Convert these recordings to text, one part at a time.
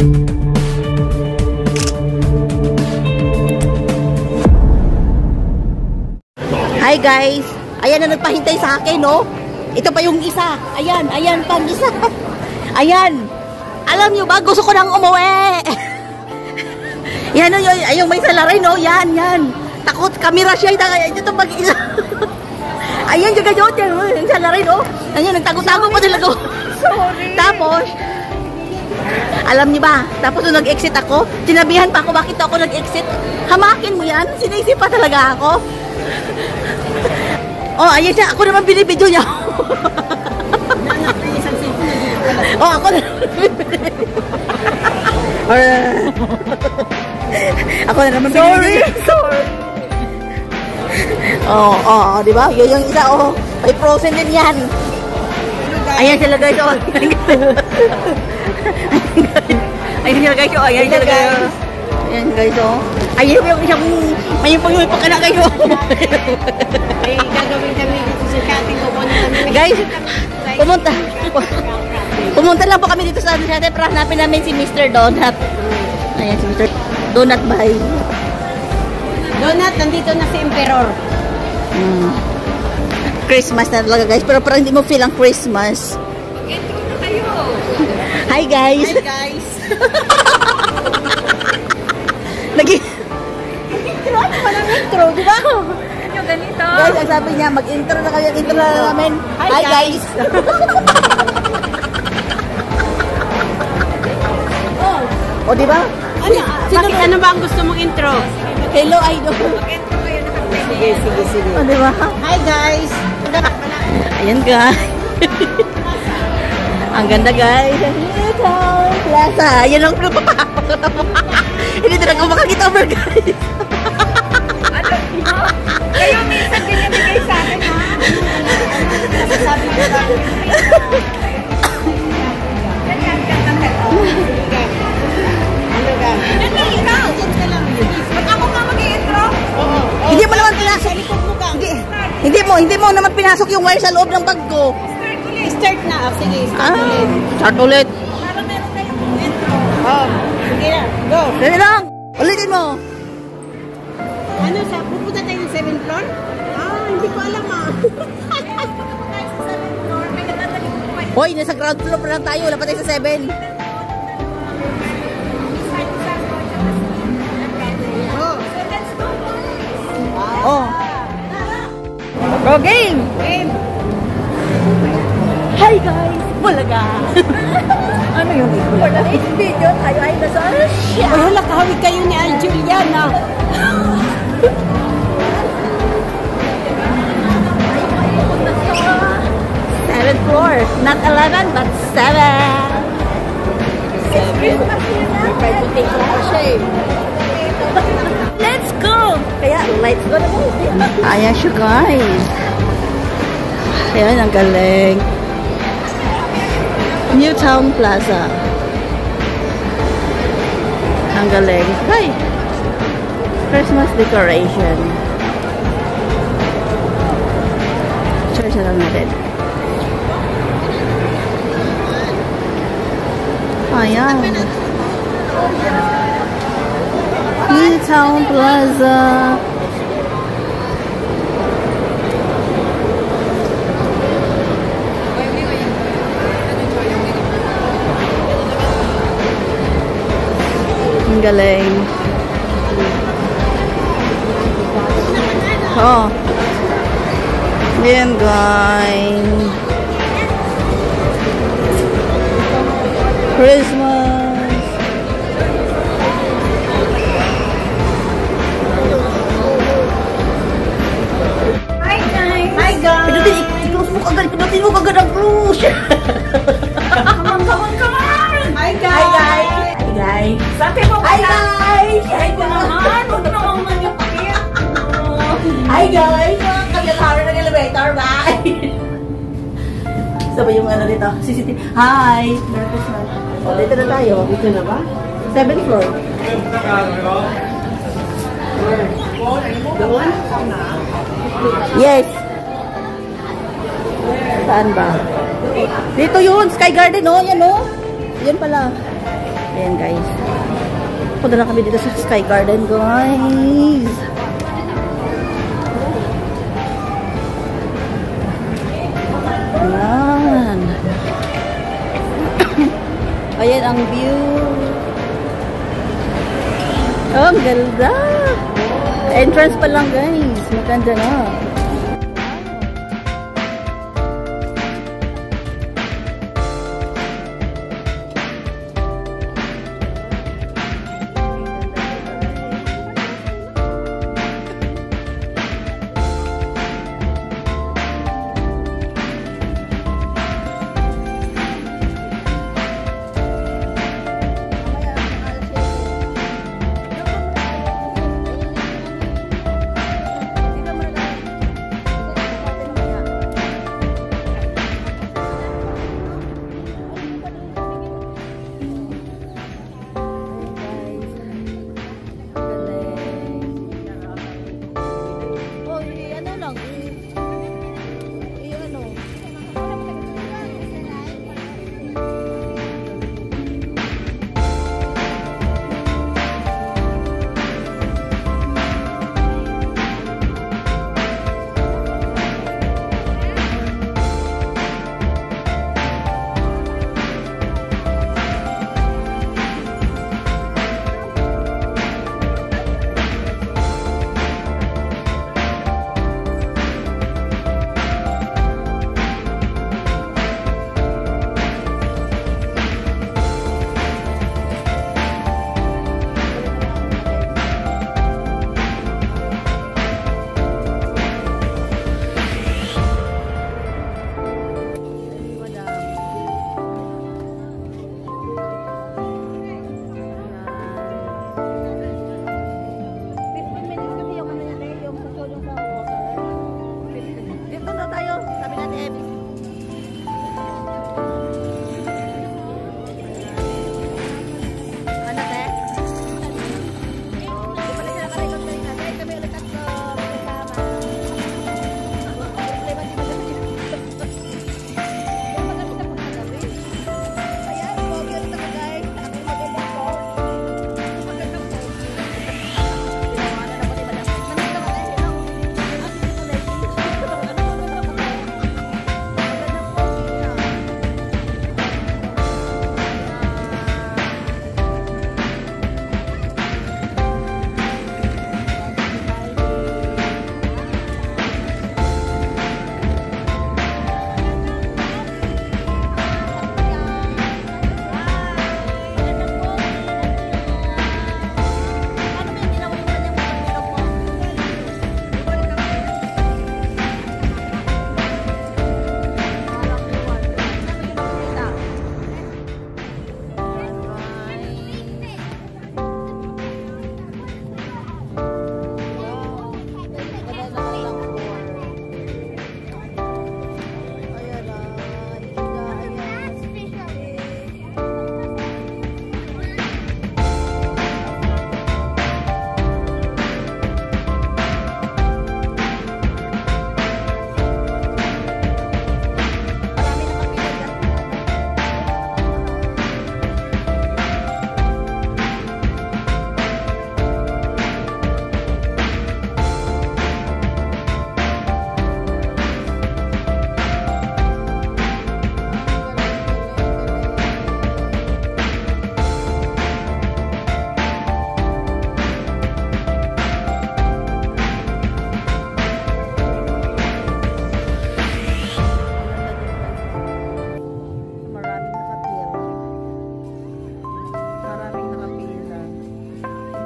Hi guys! Ayan na nagpahintay sa akin, no? Ito pa yung isa. Ayan, ayan pang isa. Ayan. Alam nyo ba, gusto ko nang umuwi. Yan, yung may salarin, no? Yan, yan. Takot, kamera siya. Ito pag-isa. Ayan, yung salarin, no? Ayan, nagtago-tago pa sila ko. Sorry. Tapos, alam niyo ba, tapos nung nag-exit ako, sinabihan pa ako, bakit ako nag-exit? Hamakin mo yan? Sinisip pa talaga ako. Oh, ayan siya. Ako naman binibidyo niya. Oh, ako na. Ako na naman binibidyo niya. Sorry. Oh, di ba? Yun yung isa, oh. May frozen din yan. Ayan sila guys, oh. Ayan sila guys, oh. Ayan sila guys. Ayan guys, oh. Ayun yung isang may pagkana kayo. Ay, gagawin kami dito sa cutting ko muna kami. Guys, pumunta lang po kami dito sa Sante para hanapin namin si Mr. Donut. Ayan si Mr. Donut by Donut, nandito na si Emperor. Christmas na talaga guys, pero parang hindi mo feel ang Christmas. Mag-intro na kayo. Hi guys. Hi guys. Intro? Ano palang intro, di ba? Yung ganito. Guys, ang sabi niya, mag-intro na kayo. Intro na namin. Hi guys. O, di ba? Ano ba ang gusto mong intro? Hello, idol. Mag-intro kayo nakapwede. Sige. O, di ba? Hi guys. Ayan guys. Ang ganda guys. Newtown Plaza. Ayan ang hindi talaga makakita over guys. Kayo minsan ganyan bigay sa akin, ha? Sabi ko ba? Ganyan ka na. Ano ka? Ikaw! Ba't ako nga mag-i-intro? Oo. Hindi mo naman pinasok. Hindi mo naman pinasok yung wire sa loob ng bag ko. Start na. Sige, start ulit. Start ulit. Para meron tayong intro. Oh, sige na. Go. Dali lang. Ulitin mo. Ano, pupunta tayo ng 7th floor? Hindi ko alam, Hoy, nasa ground floor pa lang tayo. Wala pa tayo sa 7. Oh. Go game! Game! Hi guys! Bulaga! Ano yung for the next video, tayo ay nasa siya. Ay, hala, kahawig kayo ni Al Juliana. 7th floor. Not 11, but 7. Let's go! Kaya, let's go na po. Ayan siya guys. Ayan, ang galing. Newtown Plaza. Ang galing. Hi! Christmas decoration. Church na lang natin. Ayan. Newtown Plaza. Ang galing. Oh. Yan guys. Christmas. Hi guys! Hi guys! I-close mo kagad. Pinutin mo kagad ang cruise. Come on! Hi guys! Hi guys! Hi guys! Saan kayo Hi guys! Hi guys! Huwag naman manipakit. Hi guys! Kami ang ng elevator. Bye! Sabay yung ano dito. CCTV. Hi! Merry Christmas. O, dito na tayo. Dito na ba? 7th floor. Doon? Yes. Saan ba? Dito yun. Sky Garden, oh. Yan, oh. Yan pala. Ayan guys. Punta na kami dito sa Sky Garden guys. Ayan. Ayan ang view. Oh, ang ganda. Entrance pa lang guys. Maganda na.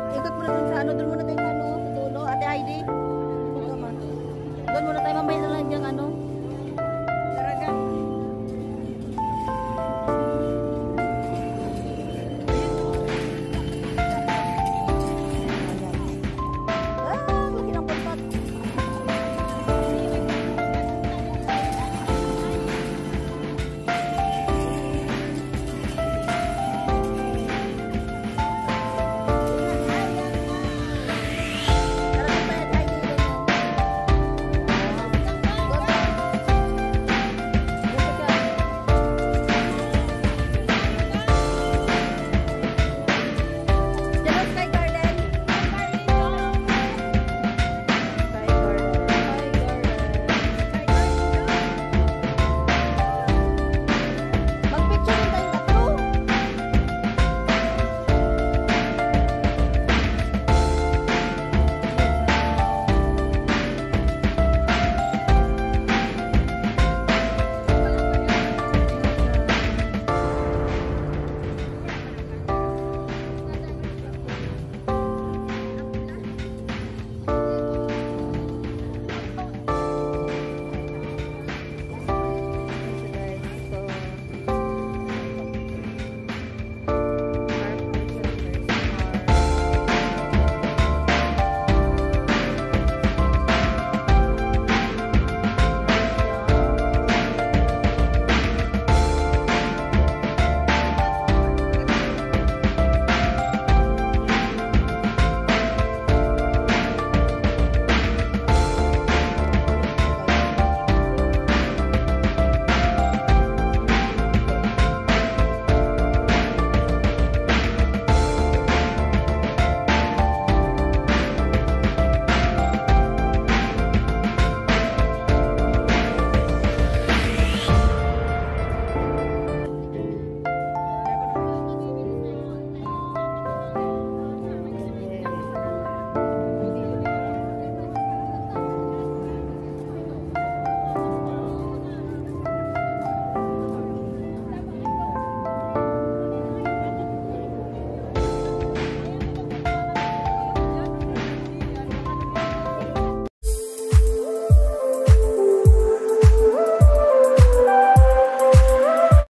Ikot mo na dun sa ano, dun mo